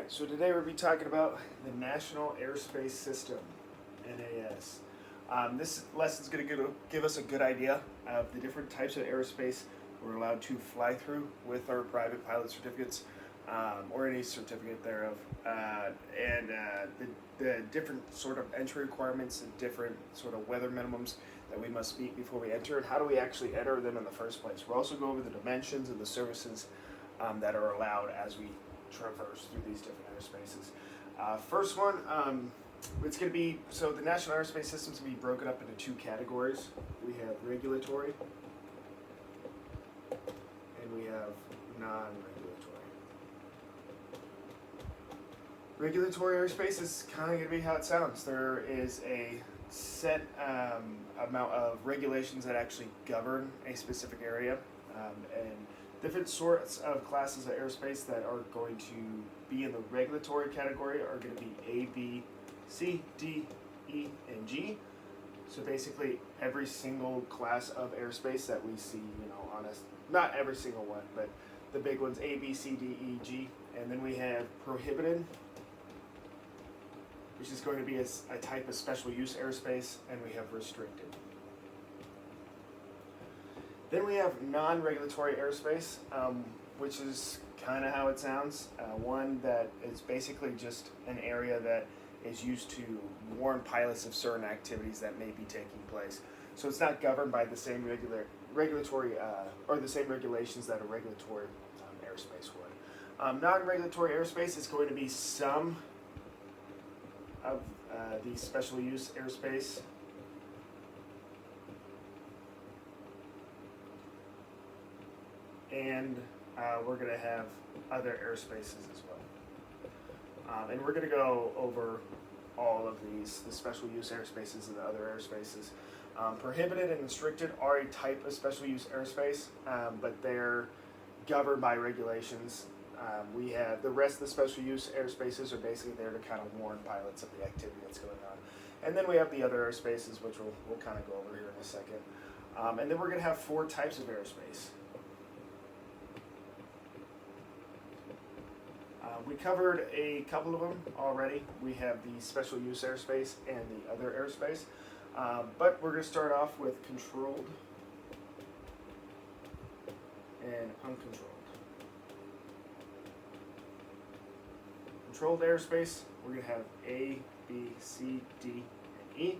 Alright, so today we'll be talking about the National Airspace System, NAS. This lesson is going to give us a good idea of the different types of aerospace we're allowed to fly through with our private pilot certificates, or any certificate thereof, and the different sort of entry requirements and different sort of weather minimums that we must meet before we enter, and how do we actually enter them in the first place. We'll also go over the dimensions and the services that are allowed as we traverse through these different airspaces. First one, it's going to be, so the National Airspace System is going to be broken up into two categories. We have regulatory and we have non-regulatory. Regulatory airspace is kind of going to be how it sounds. There is a set amount of regulations that actually govern a specific area, and different sorts of classes of airspace that are going to be in the regulatory category are going to be A, B, C, D, E, and G. So basically every single class of airspace that we see, on us, not every single one, but the big ones, A, B, C, D, E, G. And then we have prohibited, which is going to be a type of special use airspace, and we have restricted. Then we have non-regulatory airspace, which is kind of how it sounds. One that is basically just an area that is used to warn pilots of certain activities that may be taking place. So it's not governed by the same regulatory or the same regulations that a regulatory airspace would. Non-regulatory airspace is going to be some of the special use airspace. And we're going to have other airspaces as well. And we're going to go over all of these, the special use airspaces and the other airspaces. Prohibited and restricted are a type of special use airspace, but they're governed by regulations. We have the rest of the special use airspaces are basically there to kind of warn pilots of the activity that's going on. And then we have the other airspaces, which we'll kind of go over here in a second. And then we're going to have four types of airspace. We covered a couple of them already. We have the special use airspace and the other airspace. But we're going to start off with controlled and uncontrolled. Controlled airspace, we're going to have A, B, C, D, and E.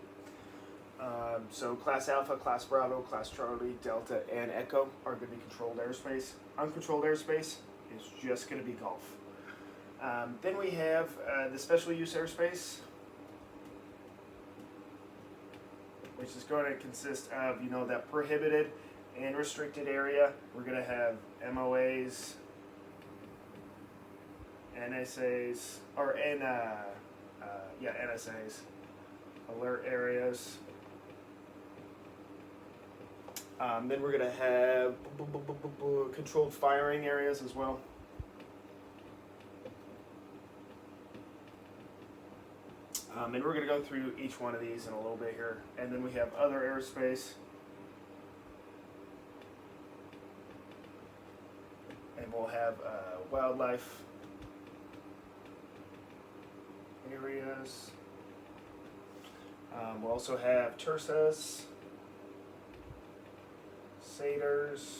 So Class Alpha, Class Bravo, Class Charlie, Delta, and Echo are going to be controlled airspace. Uncontrolled airspace is just going to be Gulf. Then we have the special use airspace, which is going to consist of, that prohibited and restricted area. We're going to have MOAs, NSAs, or NSAs, alert areas. Then we're going to have controlled firing areas as well. And we're going to go through each one of these in a little bit here. And then we have other airspace. And we'll have wildlife areas. We'll also have TERSAs, SATERs,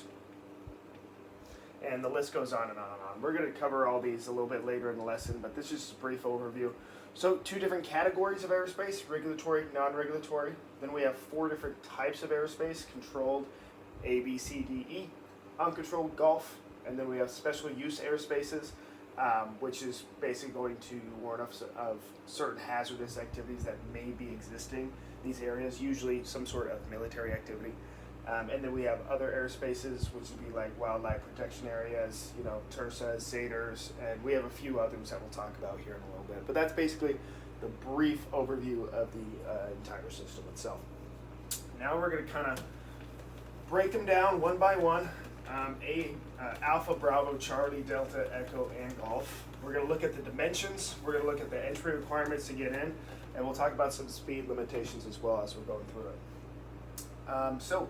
and the list goes on and on and on. We're going to cover all these a little bit later in the lesson, but this is just a brief overview. So two different categories of airspace, regulatory, non-regulatory. Then we have four different types of airspace, controlled, A, B, C, D, E, uncontrolled, Gulf, and then we have special use airspaces, which is basically going to warn us of certain hazardous activities that may be existing in these areas, usually some sort of military activity. And then we have other airspaces, which would be like wildlife protection areas, TERSAs, SATERs, and we have a few others that we'll talk about here in a little bit. But that's basically the brief overview of the entire system itself. Now we're going to kind of break them down one by one. Alpha, Bravo, Charlie, Delta, Echo, and Golf. We're going to look at the dimensions. We're going to look at the entry requirements to get in, and we'll talk about some speed limitations as well as we're going through it. So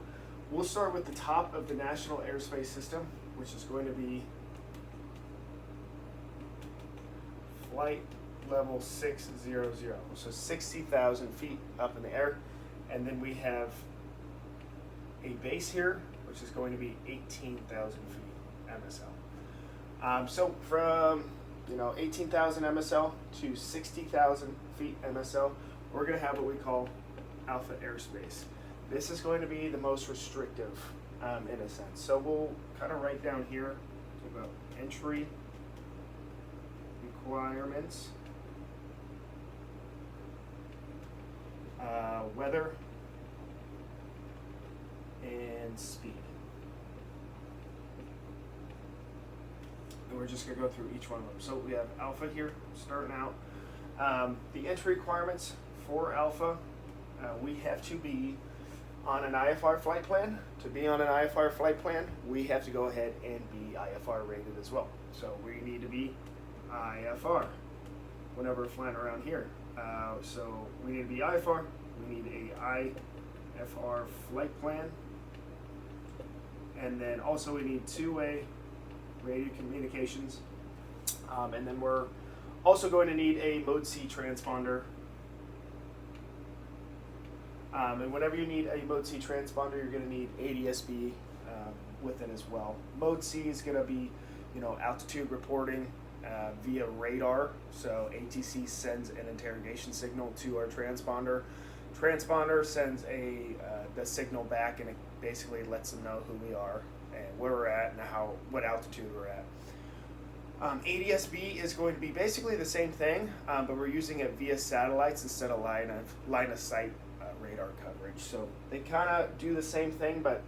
we'll start with the top of the National Airspace System, which is going to be flight level 600, so 60,000 feet up in the air. And then we have a base here, which is going to be 18,000 feet MSL. So from 18,000 MSL to 60,000 feet MSL, we're going to have what we call alpha airspace. This is going to be the most restrictive in a sense. So we'll kind of write down here about entry requirements, weather, and speed. And we're just going to go through each one of them. So we have alpha here starting out. The entry requirements for alpha, we have to be on an IFR flight plan. To be on an IFR flight plan, we have to go ahead and be IFR rated as well. So we need to be IFR whenever we're flying around here. So we need to be IFR. We need a IFR flight plan. And then also we need two-way radio communications. And then we're also going to need a Mode C transponder. And whenever you need a Mode C transponder, you're going to need ADS-B with it as well. Mode C is going to be, altitude reporting via radar. So ATC sends an interrogation signal to our transponder. Transponder sends the signal back, and it basically lets them know who we are and where we're at and what altitude we're at. ADS-B is going to be basically the same thing, but we're using it via satellites instead of line of sight radar coverage. So they kind of do the same thing, but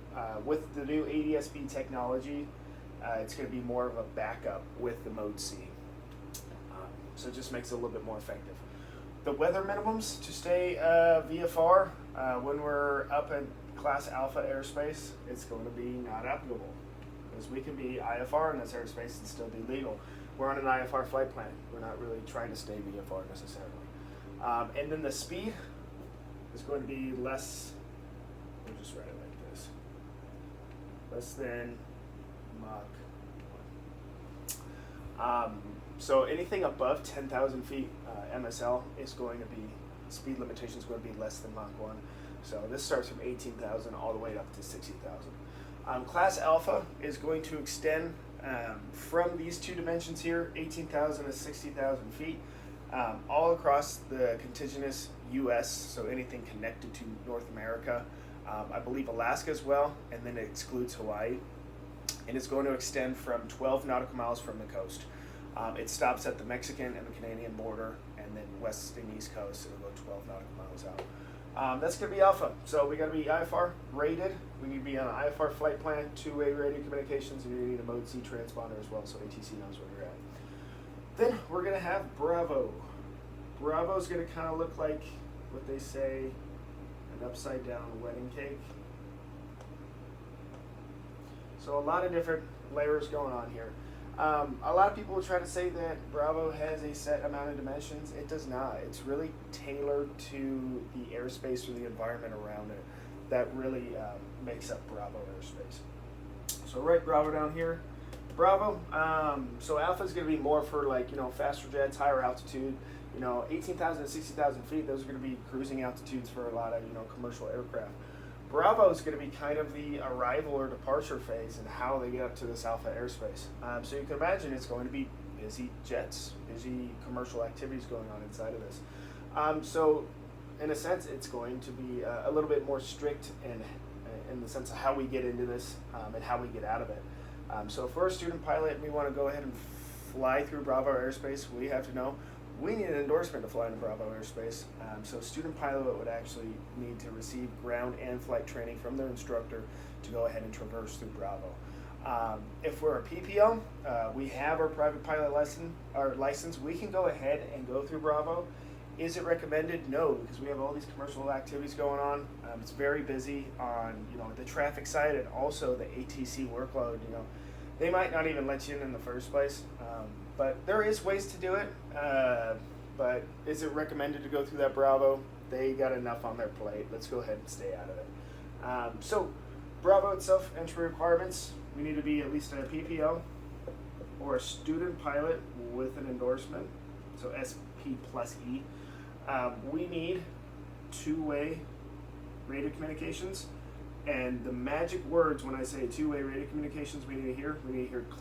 with the new ADS-B technology, it's going to be more of a backup with the Mode C. So it just makes it a little bit more effective. The weather minimums to stay VFR when we're up in Class Alpha airspace, it's going to be not applicable, because we can be IFR in this airspace and still be legal. We're on an IFR flight plan. We're not really trying to stay VFR necessarily. And then the speed is going to be less, we'll just write it like this, less than Mach 1. So anything above 10,000 feet MSL is going to be, speed limitation is going to be less than Mach 1. So this starts from 18,000 all the way up to 60,000. Class Alpha is going to extend from these two dimensions here, 18,000 to 60,000 feet, all across the contiguous U.S., so anything connected to North America. I believe Alaska as well, and then it excludes Hawaii. And it's going to extend from 12 nautical miles from the coast. It stops at the Mexican and the Canadian border, and then west and east coast, it'll go 12 nautical miles out. That's going to be Alpha. So we got to be IFR rated. We need to be on an IFR flight plan, two-way radio communications, and you need a Mode C transponder as well, so ATC knows where you're at. Then we're going to have Bravo. Bravo is going to kind of look like what they say, an upside-down wedding cake. So a lot of different layers going on here. A lot of people will try to say that Bravo has a set amount of dimensions. It does not. It's really tailored to the airspace or the environment around it that really makes up Bravo airspace. So write Bravo down here. Bravo, so Alpha is going to be more for faster jets, higher altitude. 18,000 to 60,000 feet, those are going to be cruising altitudes for a lot of commercial aircraft. Bravo is going to be kind of the arrival or departure phase and how they get up to this Alpha airspace. So you can imagine it's going to be busy jets, busy commercial activities going on inside of this. So in a sense, it's going to be a little bit more strict in the sense of how we get into this and how we get out of it. So if we're a student pilot and we want to go ahead and fly through Bravo airspace, we have to know we need an endorsement to fly in Bravo airspace. So a student pilot would actually need to receive ground and flight training from their instructor to go ahead and traverse through Bravo. If we're a PPO, we have our private pilot license. We can go ahead and go through Bravo. Is it recommended? No, because we have all these commercial activities going on. It's very busy on the traffic side and also the ATC workload. They might not even let you in the first place. But there is ways to do it. But is it recommended to go through that Bravo? They got enough on their plate. Let's go ahead and stay out of it. So Bravo itself, entry requirements. We need to be at least a PPO or a student pilot with an endorsement. so SP plus E. We need two-way radio communications, and the magic words when I say two-way radio communications we need to hear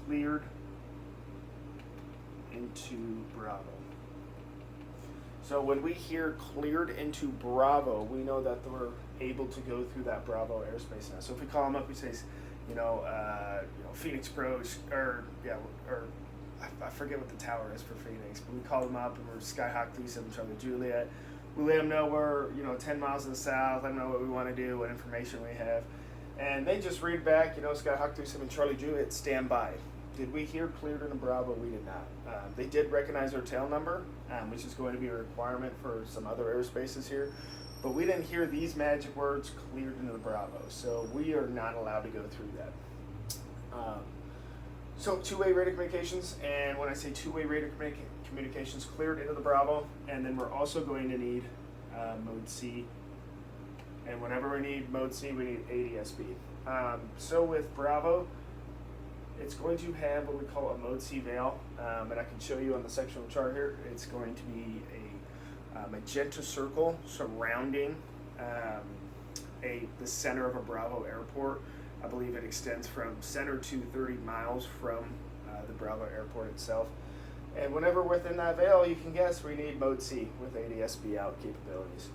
cleared into Bravo. So when we hear cleared into Bravo, we know that we're able to go through that Bravo airspace now. So if we call them up, we say, Phoenix Pros, or I forget what the tower is for Phoenix, but we call them up and we're Skyhawk 37 Charlie Juliet. We let them know we're 10 miles to the south, let them know what we want to do, what information we have. And they just read back, Skyhawk 37 Charlie Juliet, stand by. Did we hear cleared into Bravo? We did not. They did recognize our tail number, which is going to be a requirement for some other airspaces here. But we didn't hear these magic words cleared into the Bravo, so we are not allowed to go through that. So two-way radio communications, and when I say two-way radio communications cleared into the Bravo, and then we're also going to need mode C. And whenever we need mode C, we need ADSB. So with Bravo, it's going to have what we call a mode C veil, and I can show you on the sectional chart here. It's going to be a magenta circle surrounding the center of a Bravo airport. I believe it extends from center to 30 miles from the Bravo airport itself. And whenever within that veil, you can guess we need mode C with ADSB out capabilities.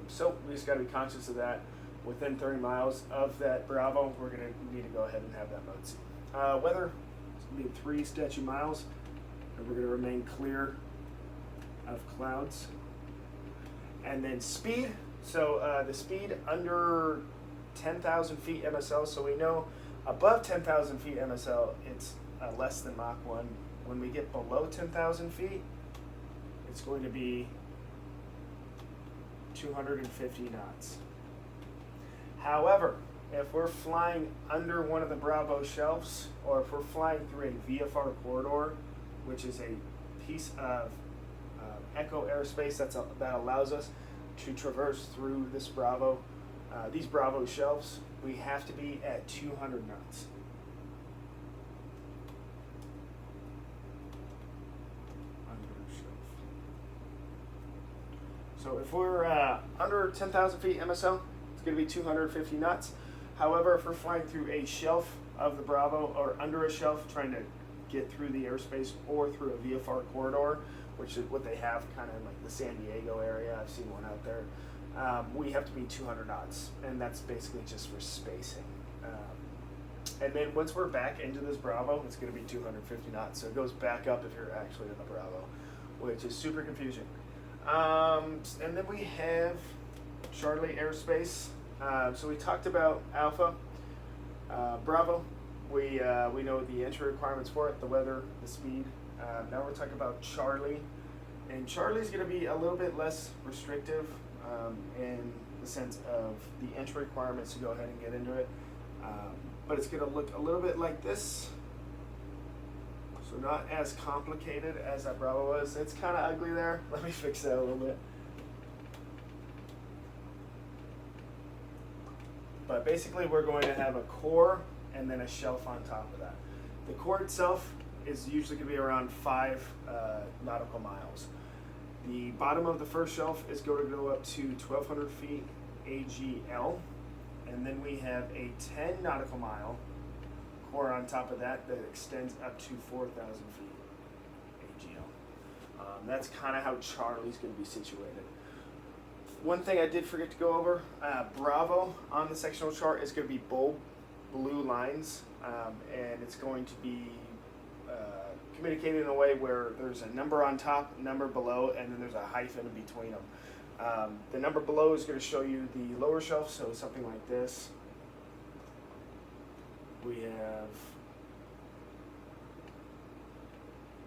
So we just got to be conscious of that. Within 30 miles of that Bravo, we're going to need to go ahead and have that mode C. Weather, it's going to be 3 statute miles, and we're going to remain clear of clouds. And then speed, so the speed under 10,000 feet MSL, so we know above 10,000 feet MSL, it's less than Mach 1. When we get below 10,000 feet, it's going to be 250 knots. However, if we're flying under one of the Bravo shelves, or if we're flying through a VFR corridor, which is a piece of echo airspace that allows us to traverse through this Bravo, these Bravo shelves, we have to be at 200 knots. So if we're under 10,000 feet MSL, it's going to be 250 knots. However, if we're flying through a shelf of the Bravo, or under a shelf trying to get through the airspace, or through a VFR corridor, which is what they have kind of in like the San Diego area, I've seen one out there, we have to be 200 knots, and that's basically just for spacing. And then once we're back into this Bravo, it's going to be 250 knots, so it goes back up if you're actually in the Bravo, which is super confusing. And then we have Charlie airspace. So we talked about Alpha, Bravo. We know the entry requirements for it, the weather, the speed. Now we're talking about Charlie, and Charlie's going to be a little bit less restrictive in the sense of the entry requirements to go ahead and get into it. But it's going to look a little bit like this. So not as complicated as that Bravo was. It's kind of ugly there. Let me fix that a little bit. But basically we're going to have a core and then a shelf on top of that. The core itself is usually going to be around 5 nautical miles. The bottom of the first shelf is going to go up to 1,200 feet AGL. And then we have a 10 nautical mile core on top of that extends up to 4,000 feet AGL. That's kind of how Charlie's going to be situated. One thing I did forget to go over, Bravo on the sectional chart is going to be bold blue lines, and it's going to be communicated in a way where there's a number on top, number below, and then there's a hyphen in between them. The number below is going to show you the lower shelf, so something like this. We have,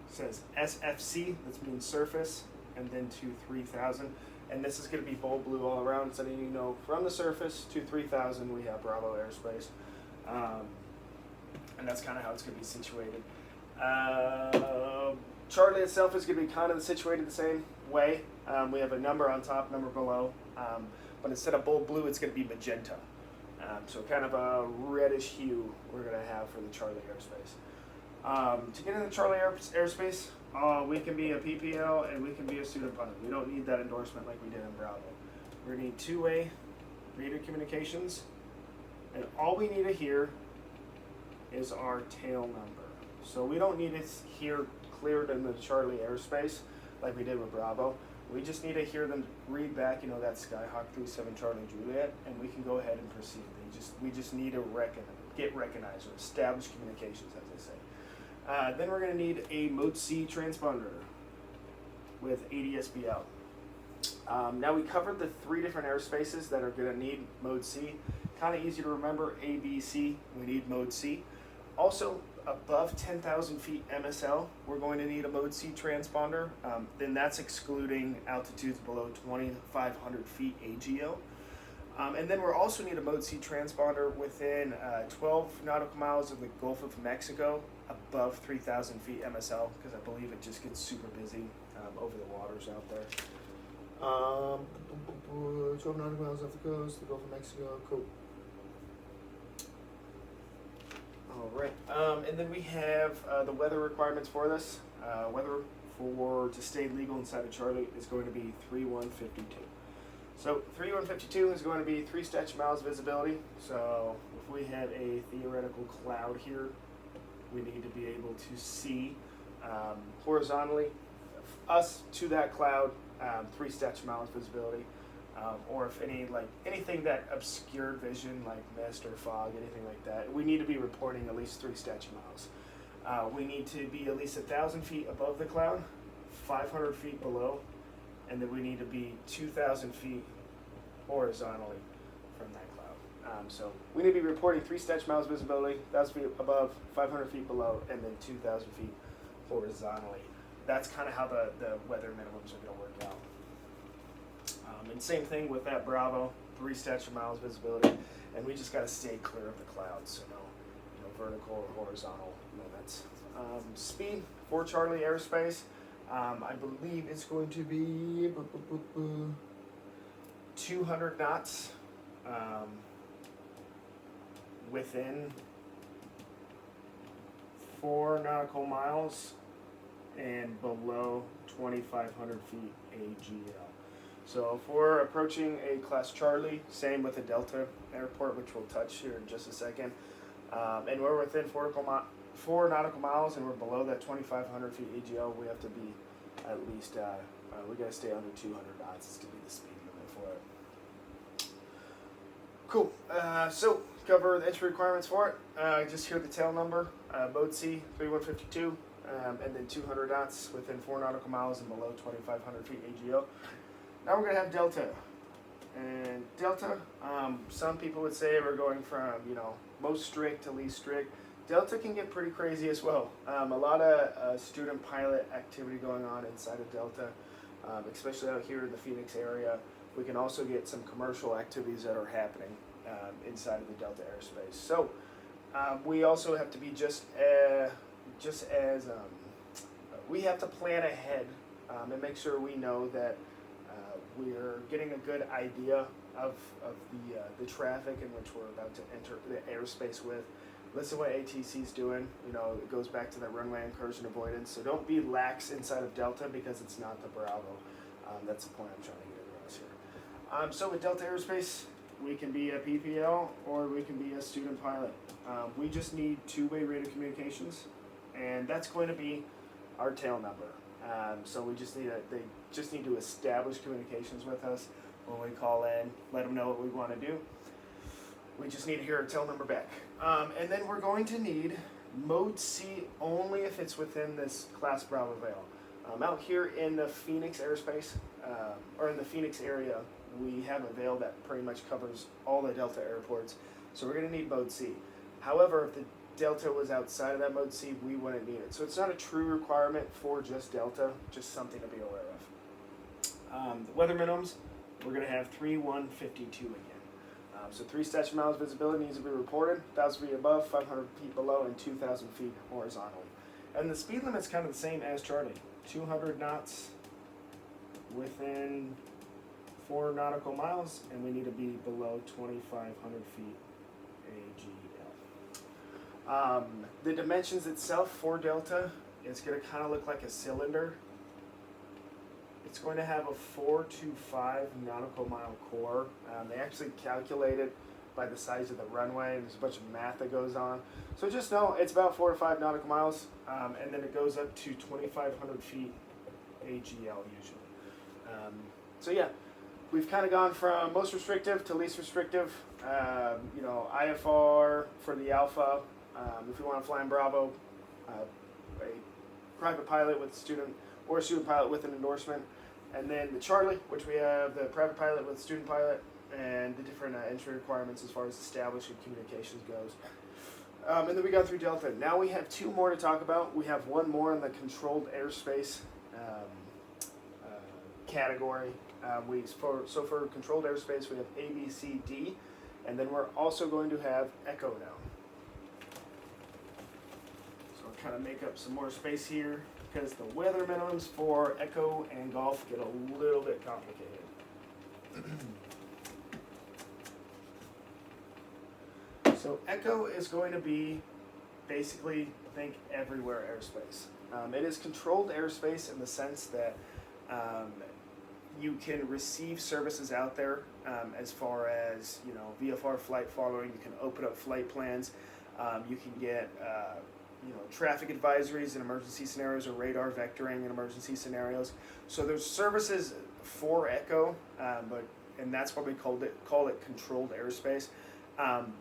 says SFC, that means surface, and then to 3,000. And this is going to be bold blue all around, so you know from the surface to 3,000 we have Bravo airspace. And that's kind of how it's going to be situated. Charlie itself is going to be kind of situated the same way. We have a number on top, number below, but instead of bold blue, it's going to be magenta. So kind of a reddish hue we're going to have for the Charlie airspace. To get into the Charlie airspace, We can be a PPL and we can be a student pilot. We don't need that endorsement like we did in Bravo. We're gonna need two-way radio communications, and all we need to hear is our tail number. So we don't need it here cleared in the Charlie airspace like we did with Bravo. We just need to hear them read back, that Skyhawk 37 Charlie Juliet, and we can go ahead and proceed. We just need to get recognized or establish communications, as I say. Then we're going to need a Mode C transponder with ADSB out. Now we covered the 3 different airspaces that are going to need Mode C. Kind of easy to remember, A, B, C, we need Mode C. Also, above 10,000 feet MSL, we're going to need a Mode C transponder. Then that's excluding altitudes below 2,500 feet AGO. And then we'll also need a Mode C transponder within 12 nautical miles of the Gulf of Mexico, above 3,000 feet MSL, because I believe it just gets super busy over the waters out there. 12 nautical miles off the coast, the Gulf of Mexico, cool. All right, and then we have the weather requirements for this. Weather to stay legal inside of Charlie is going to be 3152. So 3152 is going to be 3 statute miles visibility. So if we had a theoretical cloud here, we need to be able to see horizontally us to that cloud, 3 statute miles visibility. Or if anything that obscured vision, like mist or fog, anything like that, we need to be reporting at least 3 statute miles. We need to be at least 1,000 feet above the cloud, 500 feet below, and then we need to be 2,000 feet horizontally from that cloud. So we need to be reporting 3 statute miles visibility, 1,000 feet above, 500 feet below, and then 2,000 feet horizontally. That's kind of how the weather minimums are going to work out. And same thing with that Bravo, 3 statute miles visibility, and we just got to stay clear of the clouds, so no vertical or horizontal limits. Speed for Charlie airspace, I believe it's going to be 200 knots within 4 nautical miles and below 2,500 feet AGL. So if we're approaching a Class Charlie, same with the Delta airport, which we'll touch here in just a second, and we're within 4 nautical miles and we're below that 2,500 feet AGL, we have to be at least, we got to stay under 200 knots. It's going to be the speed limit for it. Cool. So cover the entry requirements for it. Just hear the tail number, Mode C 3152, and then 200 knots within 4 nautical miles and below 2,500 feet AGL. Now we're going to have Delta. And Delta, some people would say we're going from, most strict to least strict. Delta can get pretty crazy as well. A lot of student pilot activity going on inside of Delta, especially out here in the Phoenix area. We can also get some commercial activities that are happening inside of the Delta airspace. So we also have to be we have to plan ahead and make sure we know that we're getting a good idea of the traffic in which we're about to enter the airspace with. Listen to what ATC's doing. It goes back to that runway incursion avoidance. So don't be lax inside of Delta because it's not the Bravo. That's the point I'm trying to get across here. So with Delta Airspace, we can be a PPL or we can be a student pilot. We just need 2-way radio communications, and that's going to be our tail number. So they just need to establish communications with us when we call in, let them know what we want to do. We just need to hear a tail number back. And then we're going to need Mode C only if it's within this Class Bravo veil. Out here in the Phoenix airspace, or in the Phoenix area, we have a veil that pretty much covers all the Delta airports. So we're going to need Mode C. However, if the Delta was outside of that Mode C, we wouldn't need it. So it's not a true requirement for just Delta, just something to be aware of. The weather minimums, we're going to have 3152 again. So 3 statute miles visibility needs to be reported, 1,000 feet above, 500 feet below, and 2,000 feet horizontally. And the speed limit's kind of the same as Charlie. 200 knots within 4 nautical miles, and we need to be below 2,500 feet AGL. The dimensions itself for Delta, It's going to kind of look like a cylinder. It's going to have a 4 to 5 nautical mile core. They actually calculate it by the size of the runway. There's a bunch of math that goes on. So just know it's about 4 to 5 nautical miles, and then it goes up to 2,500 feet AGL usually. So yeah, we've kind of gone from most restrictive to least restrictive. You know, IFR for the Alpha. If you want to fly in Bravo, a private pilot with a student or a student pilot with an endorsement. And then the Charlie, which we have the private pilot with student pilot, and the different entry requirements as far as establishing communications goes. And then we got through Delta. Now we have 2 more to talk about. We have 1 more in the controlled airspace category. So for controlled airspace, we have A, B, C, D, and then we're also going to have Echo now. So I'll kind of make up some more space here, because the weather minimums for Echo and Golf get a little bit complicated. So Echo is going to be basically, think everywhere airspace. It is controlled airspace in the sense that you can receive services out there as far as, you know, VFR flight following. You can open up flight plans. You can get you know, traffic advisories in emergency scenarios, or radar vectoring in emergency scenarios. So there's services for Echo, and that's why we call it controlled airspace.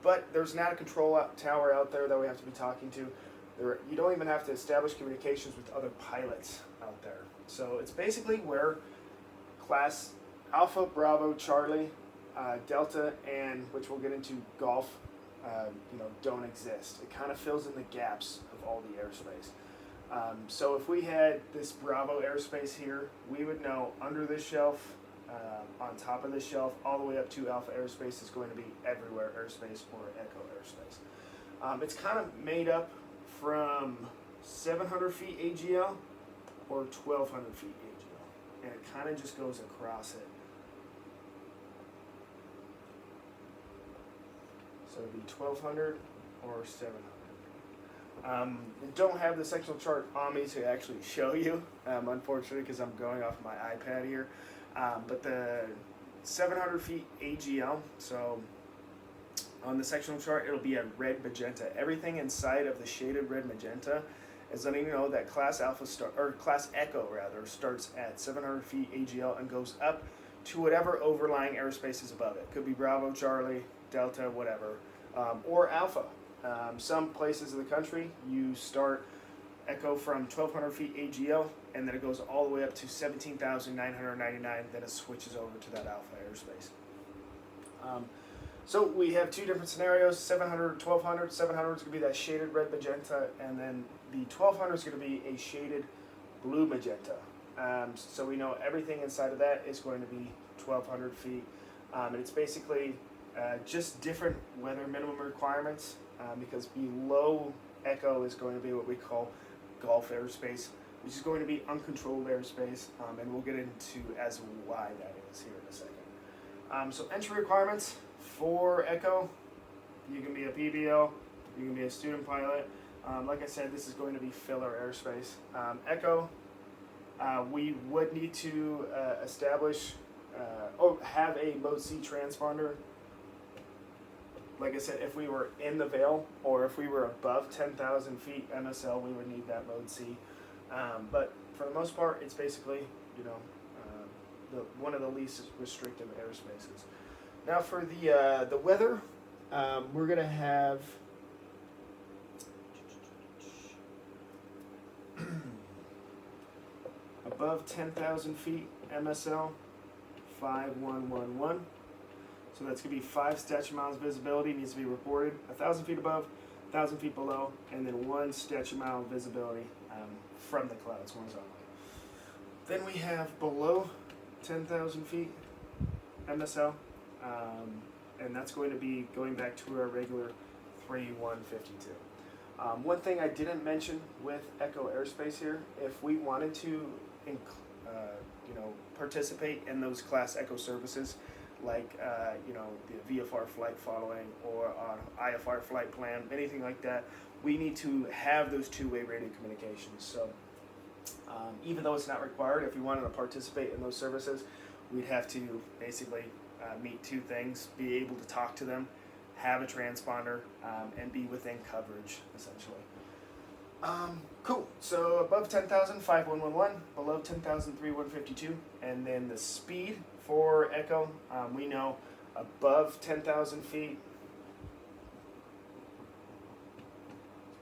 But there's not a control tower out there that we have to be talking to. You don't even have to establish communications with other pilots out there. So it's basically where class Alpha, Bravo, Charlie, Delta, and which we'll get into Golf, you know, don't exist. It kind of fills in the gaps of all the airspace. So if we had this Bravo airspace here, we would know under this shelf, on top of this shelf, all the way up to Alpha airspace is going to be everywhere airspace or Echo airspace. It's kind of made up from 700 feet AGL or 1,200 feet AGL, and it kind of just goes across it. So it'd be 1,200 or 700. I don't have the sectional chart on me to actually show you, unfortunately, because I'm going off my iPad here. But the 700 feet AGL, so on the sectional chart, it'll be a red magenta. Everything inside of the shaded red magenta is letting you know that Class Echo starts at 700 feet AGL and goes up to whatever overlying airspace is above it. Could be Bravo, Charlie, Delta, whatever, or Alpha. Some places in the country, you start Echo from 1,200 feet AGL, and then it goes all the way up to 17,999, then it switches over to that Alpha airspace. So we have 2 different scenarios, 700, 1,200. 700 is going to be that shaded red magenta, and then the 1,200 is going to be a shaded blue magenta. So we know everything inside of that is going to be 1,200 feet. And it's basically just different weather minimum requirements, because below Echo is going to be what we call Golf airspace, which is going to be uncontrolled airspace, and we'll get into as why that is here in a second. So entry requirements for Echo, you can be a PBL, you can be a student pilot. Like I said, this is going to be filler airspace. Echo, we would need to establish or have a mode C transponder. Like I said, if we were in the Vale or if we were above 10,000 feet MSL, we would need that mode C. But for the most part, it's basically, you know, one of the least restrictive airspaces. Now for the weather, we're going to have above 10,000 feet MSL, 5111. So that's going to be 5 statute miles visibility needs to be reported, 1,000 feet above, 1,000 feet below, and then 1 statute mile visibility from the clouds horizontally. Then we have below 10,000 feet MSL, and that's going to be going back to our regular 3152. One thing I didn't mention with Echo airspace here, if we wanted to you know, participate in those Class Echo services, like you know, the VFR flight following or IFR flight plan, anything like that, we need to have those two-way radio communications. So even though it's not required, if we wanted to participate in those services, we'd have to basically meet two things: be able to talk to them, have a transponder, and be within coverage, essentially. Cool. So above 10,000, 5111, below 10,000, 3152, and then the speed for Echo, we know above 10,000 feet,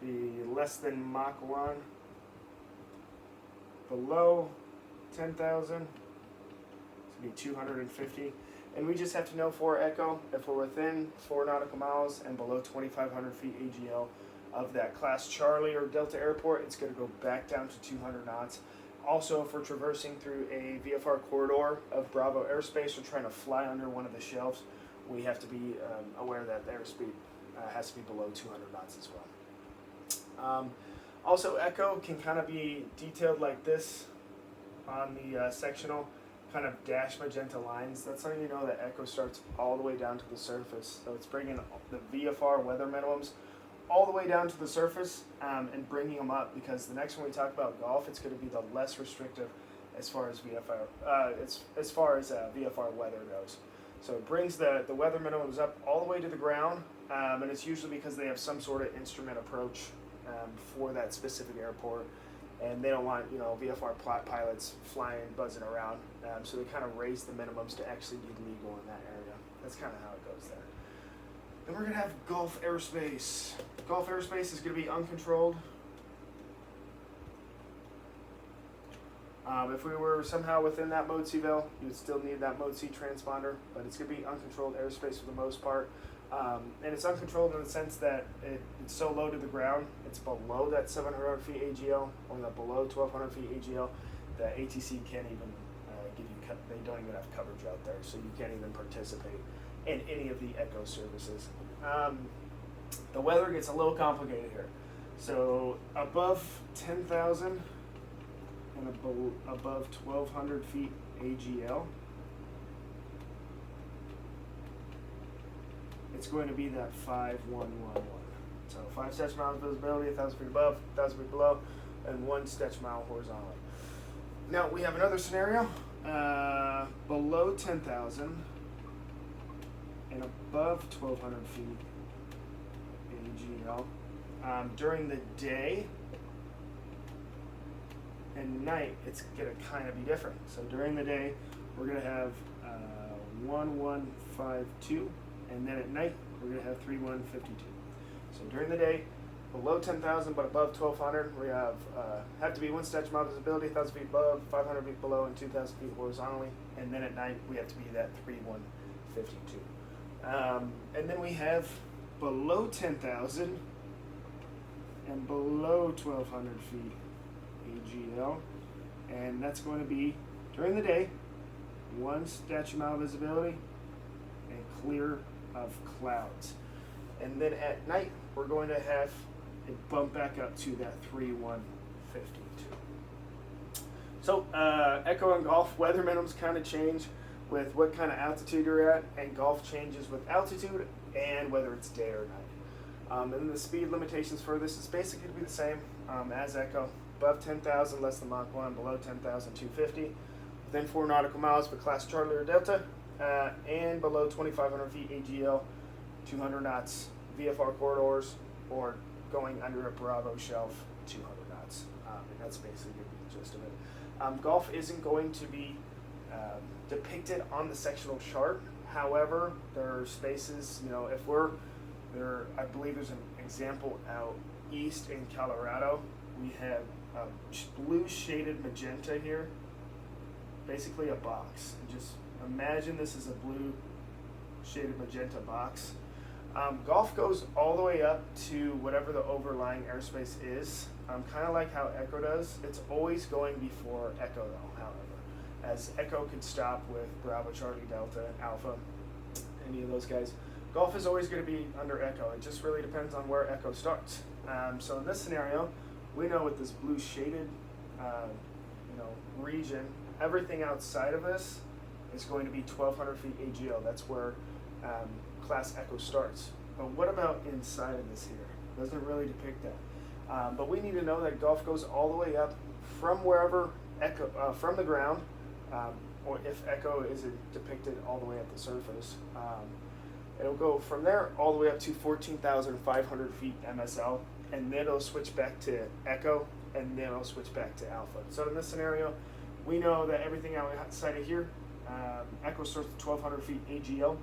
be less than Mach 1. Below 10,000, it's going to be 250. And we just have to know for Echo, if we're within 4 nautical miles and below 2,500 feet AGL of that Class Charlie or Delta airport, it's going to go back down to 200 knots. Also, if we're traversing through a VFR corridor of Bravo airspace or trying to fly under one of the shelves, we have to be aware that the airspeed has to be below 200 knots as well. Also, Echo can kind of be detailed like this on the sectional, kind of dash magenta lines. That's how you know that Echo starts all the way down to the surface. So it's bringing the VFR weather minimums all the way down to the surface and bringing them up, because the next one we talk about golf, it's going to be the less restrictive as far as VFR VFR weather goes. So it brings the weather minimums up all the way to the ground, and it's usually because they have some sort of instrument approach for that specific airport, and they don't want VFR pilots flying, buzzing around, so they kind of raise the minimums to actually be legal in that area. That's kind of how it goes there. Then we're going to have Gulf airspace. Gulf airspace is going to be uncontrolled. If we were somehow within that mode CVL, you would still need that mode C transponder, but it's going to be uncontrolled airspace for the most part. And it's uncontrolled in the sense that it's so low to the ground, it's below that 700 feet AGL, or below 1,200 feet AGL, that ATC can't even give you, they don't even have coverage out there, so you can't even participate in any of the Echo services. The weather gets a little complicated here. So above 10,000 and above 1,200 feet AGL, it's going to be that 5111. So 5 statute miles visibility, 1,000 feet above, 1,000 feet below, and 1 statute mile horizontally. Now we have another scenario, below 10,000 and above 1,200 feet AGL. During the day and night, it's going to kind of be different. So during the day, we're going to have 1152, and then at night, we're going to have 3152. So during the day, below 10,000 but above 1,200, we have to be 1 statute mile visibility, 1,000 feet above, 500 feet below, and 2,000 feet horizontally. And then at night, we have to be that 3152. And then we have below 10,000 and below 1,200 feet AGL, and that's going to be during the day 1 statute mile visibility and clear of clouds. And then at night we're going to have it bump back up to that 3152. So Echo and Golf weather minimums kind of change with what kind of altitude you're at, and Golf changes with altitude and whether it's day or night. And then the speed limitations for this is basically going to be the same as Echo. Above 10,000, less than Mach 1, below 10,000, 250. Within 4 nautical miles for Class Charlie or Delta, and below 2,500 feet AGL, 200 knots VFR corridors, or going under a Bravo shelf, 200 knots. And that's basically the gist of it. Golf isn't going to be depicted on the sectional chart. However, there are spaces, if we're there, I believe there's an example out east in Colorado. We have blue shaded magenta here, basically a box. And just imagine this is a blue shaded magenta box. Golf goes all the way up to whatever the overlying airspace is, kind of like how Echo does. It's always going before Echo though, however, as Echo could stop with Bravo, Charlie, Delta, Alpha, any of those guys. Golf is always going to be under Echo. It just really depends on where Echo starts. So in this scenario, we know with this blue shaded region, everything outside of this is going to be 1,200 feet AGL. That's where Class Echo starts. But what about inside of this here? Doesn't really depict that. But we need to know that Gulf goes all the way up from wherever echo, from the ground, or if echo isn't depicted all the way at the surface. It'll go from there all the way up to 14,500 feet MSL, and then it'll switch back to echo, and then it'll switch back to alpha. So in this scenario, we know that everything outside of here, echo starts at 1,200 feet AGL.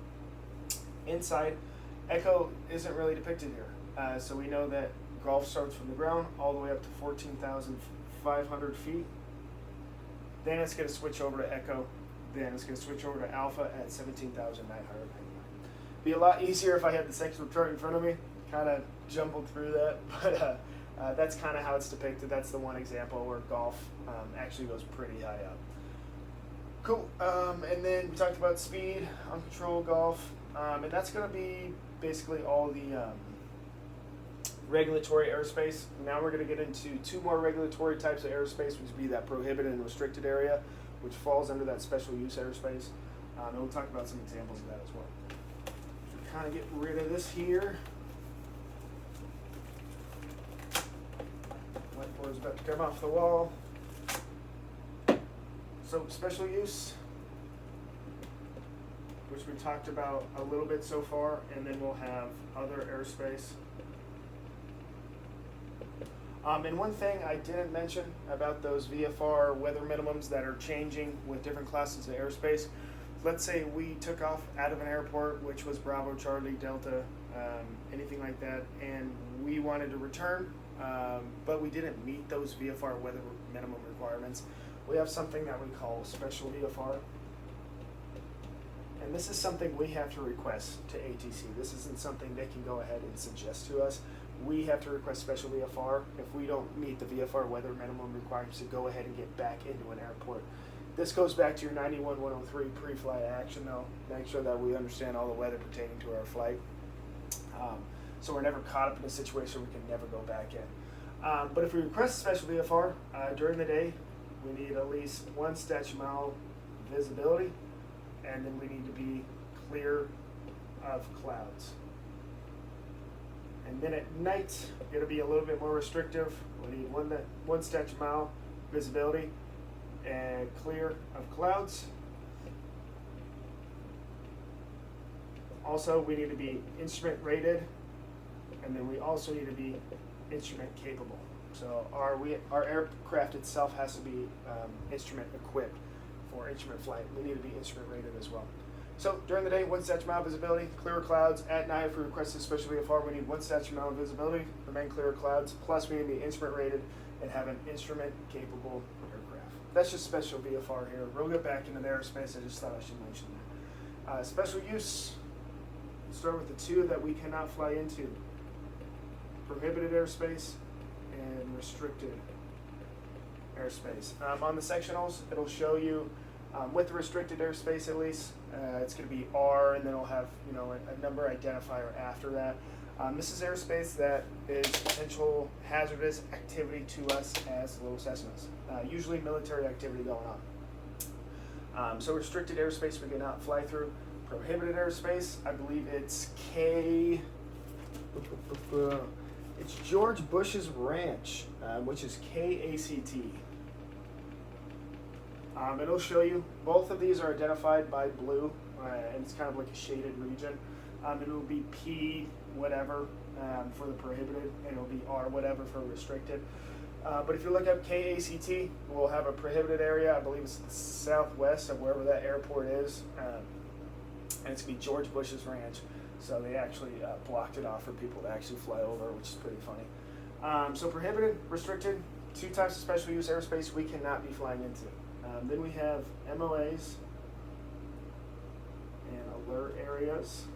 Inside, echo isn't really depicted here. So we know that Gulf starts from the ground all the way up to 14,500 feet. Then it's going to switch over to echo. Then it's going to switch over to alpha at 17,999. Be a lot easier if I had the sectional chart in front of me. Kind of jumbled through that, but that's kind of how it's depicted. That's the one example where Gulf actually goes pretty high up. Cool. And then we talked about speed, uncontrolled Gulf, and that's going to be basically all the regulatory airspace. Now we're going to get into two more regulatory types of airspace, which would be that prohibited and restricted area, which falls under that special use airspace. And we'll talk about some examples of that as well. So kind of get rid of this here. Whiteboard's about to come off the wall. So special use, which we talked about a little bit so far, and then we'll have other airspace. And one thing I didn't mention about those VFR weather minimums that are changing with different classes of airspace. Let's say we took off out of an airport, which was Bravo, Charlie, Delta, anything like that, and we wanted to return, but we didn't meet those VFR weather minimum requirements. We have something that we call special VFR. And this is something we have to request to ATC. This isn't something they can go ahead and suggest to us. We have to request special VFR if we don't meet the VFR weather minimum requirements to go ahead and get back into an airport. This goes back to your 91-103 pre-flight action though. Make sure that we understand all the weather pertaining to our flight. So we're never caught up in a situation we can never go back in. But if we request special VFR during the day, we need at least 1 statute mile visibility, and then we need to be clear of clouds. And then at night, it'll be a little bit more restrictive. We need 1 statute mile visibility and clear of clouds. Also, we need to be instrument rated, and then we also need to be instrument capable. So our aircraft itself has to be instrument equipped for instrument flight. We need to be instrument rated as well. So during the day, 1 statute mile visibility, clear clouds. At night, if we request a special VFR, we need 1 statute mile visibility, remain clear clouds, plus we need to be instrument rated and have an instrument capable aircraft. That's just special VFR here. We'll get back into the airspace. I just thought I should mention that. Special use, let's start with the two that we cannot fly into. Prohibited airspace and restricted airspace. On the sectionals, it'll show you with the restricted airspace at least, it's going to be R, and then it'll have a number identifier after that. This is airspace that is potential hazardous activity to us as little Cessnas, usually military activity going on. So restricted airspace we cannot fly through. Prohibited airspace, I believe it's it's George Bush's Ranch, which is KACT. It'll show you, both of these are identified by blue, and it's kind of like a shaded region. It'll be P whatever for the prohibited, and it'll be R whatever for restricted. But if you look up KACT, we'll have a prohibited area. I believe it's the southwest of wherever that airport is, and it's going to be George Bush's Ranch. So they actually blocked it off for people to actually fly over, which is pretty funny. So prohibited, restricted, 2 types of special use airspace we cannot be flying into. Then we have MOAs and alert areas.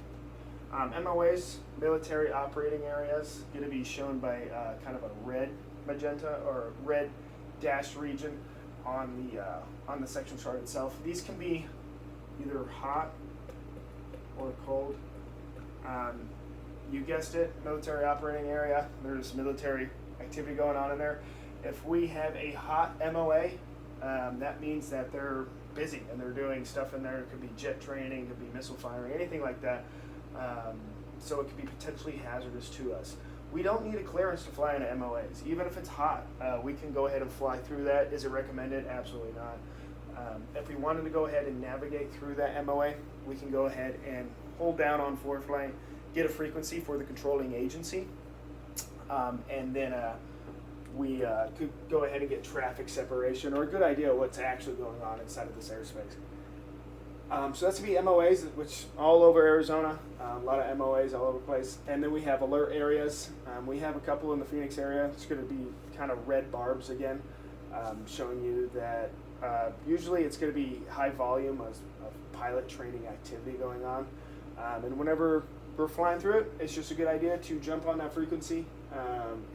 MOAs, military operating areas, going to be shown by kind of a red magenta or red dashed region on the section chart itself. These can be either hot or cold. You guessed it, military operating area. There's military activity going on in there. If we have a hot MOA, that means that they're busy and they're doing stuff in there. It could be jet training, it could be missile firing, anything like that. So it could be potentially hazardous to us. We don't need a clearance to fly into MOAs. Even if it's hot, we can go ahead and fly through that. Is it recommended? Absolutely not. If we wanted to go ahead and navigate through that MOA, we can go ahead and hold down on forward flight, get a frequency for the controlling agency, and then we could go ahead and get traffic separation or a good idea of what's actually going on inside of this airspace. So that's going to be MOAs, which all over Arizona, a lot of MOAs all over the place. And then we have alert areas. We have a couple in the Phoenix area. It's going to be kind of red barbs again, showing you that usually it's going to be high volume of pilot training activity going on. And whenever we're flying through it, it's just a good idea to jump on that frequency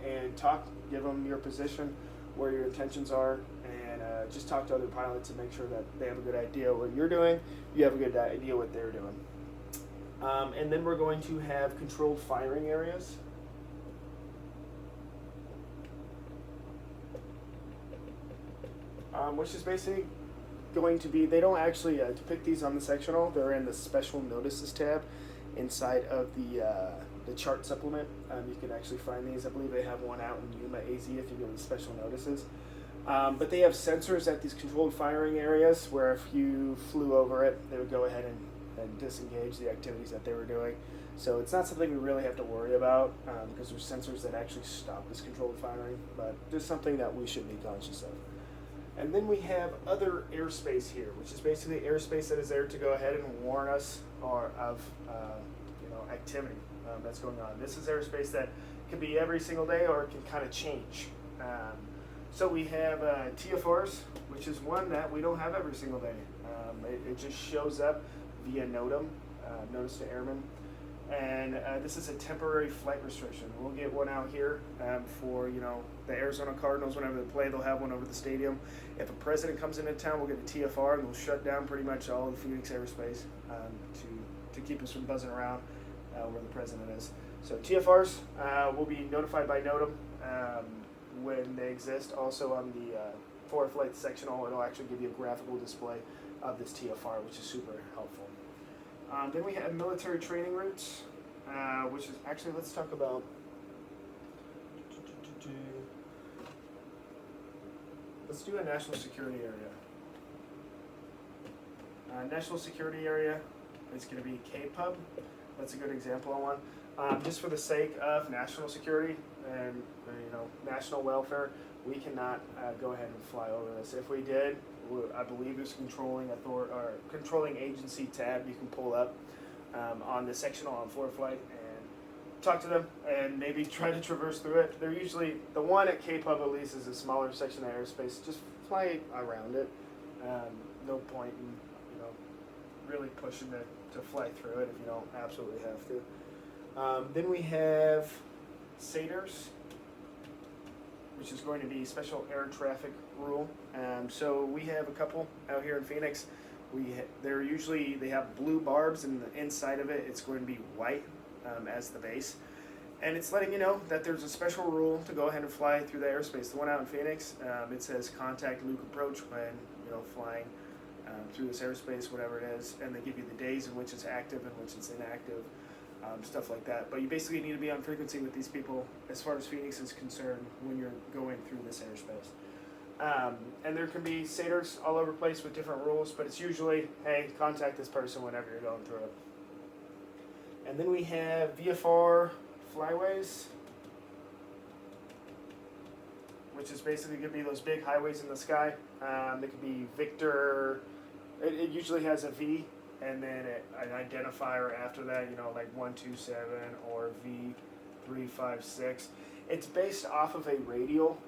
and talk, give them your position, where your intentions are, and just talk to other pilots and make sure that they have a good idea what you're doing, you have a good idea what they're doing. And then we're going to have controlled firing areas. Which is basically going to be, they don't actually depict these on the sectional, they're in the special notices tab inside of the chart supplement. You can actually find these. I believe they have one out in Yuma AZ if you go to the special notices. But they have sensors at these controlled firing areas where if you flew over it, they would go ahead and disengage the activities that they were doing. So it's not something we really have to worry about because there's sensors that actually stop this controlled firing, but just something that we should be conscious of. And then we have other airspace here, which is basically airspace that is there to go ahead and warn us of activity that's going on. This is airspace that could be every single day or it can kind of change. So we have TFRs, which is one that we don't have every single day. It just shows up via NOTAM, Notice to Airmen. And this is a temporary flight restriction. We'll get one out here for the Arizona Cardinals. Whenever they play, they'll have one over the stadium. If a president comes into town, we'll get a TFR, and we'll shut down pretty much all of the Phoenix airspace to keep us from buzzing around where the president is. So TFRs will be notified by NOTAM when they exist. Also on the forward flight sectional, it'll actually give you a graphical display of this TFR, which is super helpful. Then we have military training routes, which is actually, let's talk about, let's do a national security area. National security area is going to be KPUB. That's a good example of one. Just for the sake of national security and national welfare, we cannot go ahead and fly over this. If we did, I believe there's controlling agency tab you can pull up on the sectional on forward flight and talk to them and maybe try to traverse through it. They're usually, the one at KPUB at least is a smaller section of airspace. Just fly around it. No point in really pushing to fly through it if you don't absolutely have to. Then we have SATRs, which is going to be Special Air Traffic Rule. So we have a couple out here in Phoenix. They have blue barbs, and the inside of it, it's going to be white as the base. And it's letting you know that there's a special rule to go ahead and fly through the airspace. The one out in Phoenix, it says contact Luke approach when flying through this airspace, whatever it is, and they give you the days in which it's active and which it's inactive. Stuff like that. But you basically need to be on frequency with these people as far as Phoenix is concerned when you're going through this airspace. And there can be SATRs all over the place with different rules, but it's usually, hey, contact this person whenever you're going through it. And then we have VFR flyways, which is basically going to be those big highways in the sky. They could be Victor, it usually has a V, and then an identifier after that, like 127 or V356. It's based off of a radial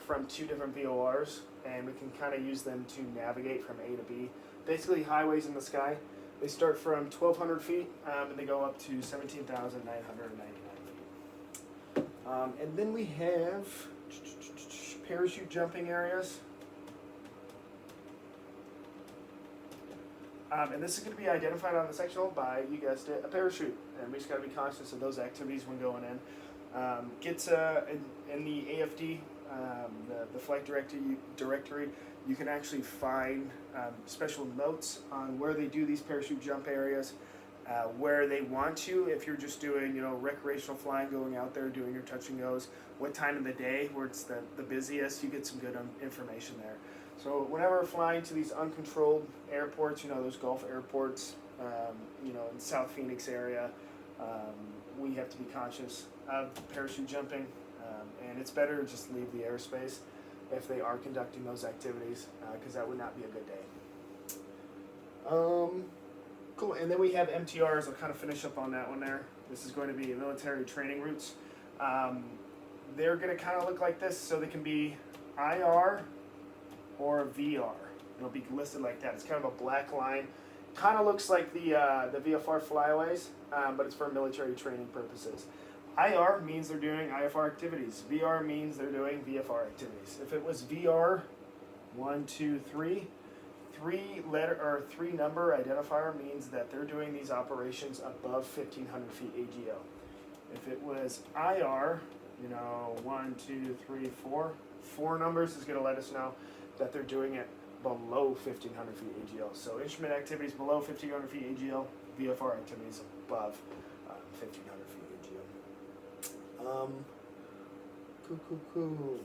from two different VORs, and we can kind of use them to navigate from A to B. Basically, highways in the sky, they start from 1,200 feet, and they go up to 17,999 feet. And then we have parachute jumping areas. And this is going to be identified on the sectional by, you guessed it, a parachute. And we just got to be conscious of those activities when going in. In the AFD, the flight directory, you can actually find special notes on where they do these parachute jump areas. where they want to. If you're just doing, recreational flying, going out there, doing your touch and goes, what time of the day where it's the busiest, you get some good information there. So whenever we're flying to these uncontrolled airports, those Gulf airports, in South Phoenix area, we have to be conscious of parachute jumping, and it's better to just leave the airspace if they are conducting those activities, because that would not be a good day. Cool, and then we have MTRs. I'll kind of finish up on that one there. This is going to be military training routes. They're going to kind of look like this, so they can be IR or VR. It'll be listed like that. It's kind of a black line. Kind of looks like the VFR flyaways, but it's for military training purposes. IR means they're doing IFR activities. VR means they're doing VFR activities. If it was VR, 1, 2, 3, three number identifier means that they're doing these operations above 1,500 feet AGL. If it was IR, 1, 2, 3, 4, 4 numbers is going to let us know that they're doing it below 1,500 feet AGL. So instrument activities below 1,500 feet AGL, VFR activities above 1,500 feet AGL. Cool.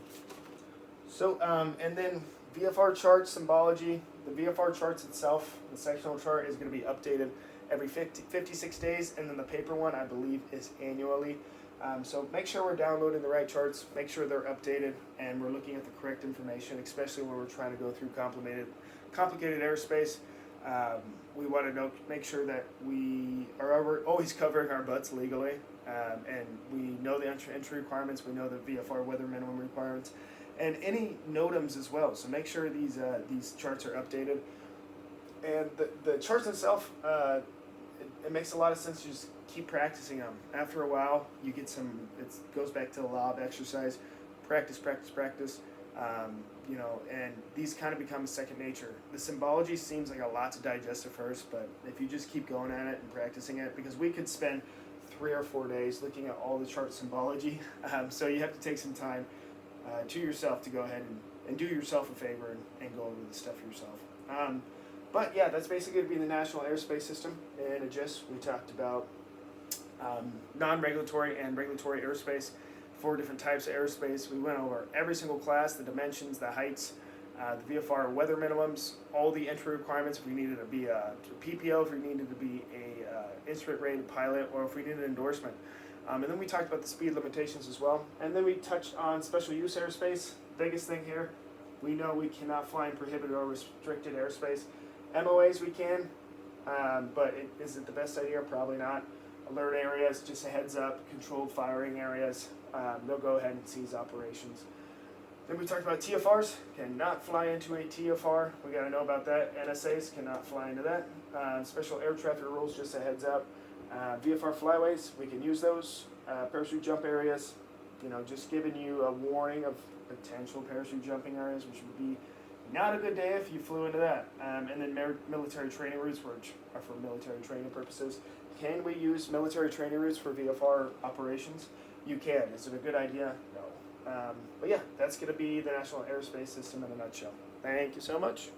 So, and then VFR charts, symbology. The VFR charts itself, the sectional chart is going to be updated every 56 days, and then the paper one, I believe, is annually. So make sure we're downloading the right charts, make sure they're updated, and we're looking at the correct information, especially when we're trying to go through complicated airspace. We want to make sure that we are always covering our butts legally, and we know the entry requirements, we know the VFR weather minimum requirements, and any NOTAMs as well. So make sure these charts are updated. And the charts themselves, it makes a lot of sense to just keep practicing them. After a while, you get it goes back to the law of exercise. Practice. And these kind of become second nature. The symbology seems like a lot to digest at first, but if you just keep going at it and practicing it, because we could spend 3 or 4 days looking at all the chart symbology, so you have to take some time to yourself to go ahead and do yourself a favor and go over the stuff yourself. But yeah, that's basically going to be the National Airspace System. In a gist, we talked about non-regulatory and regulatory airspace, 4 different types of airspace. We went over every single class, the dimensions, the heights, the VFR weather minimums, all the entry requirements, if we needed to be a PPO, if we needed to be a instrument-rated pilot, or if we needed an endorsement. And then we talked about the speed limitations as well. And then we touched on special use airspace. Biggest thing here, we know we cannot fly in prohibited or restricted airspace. MOAs we can, but is it the best idea? Probably not. Alert areas, just a heads up, controlled firing areas, they'll go ahead and seize operations. Then we talked about TFRs, cannot fly into a TFR, we got to know about that. NSAs cannot fly into that. Special air traffic rules, just a heads up. VFR flyways, we can use those. Parachute jump areas, just giving you a warning of potential parachute jumping areas, which would be not a good day if you flew into that. And then military training routes, which are for military training purposes. Can we use military training routes for VFR operations? You can. Is it a good idea? No. But yeah, that's going to be the National Airspace System in a nutshell. Thank you so much.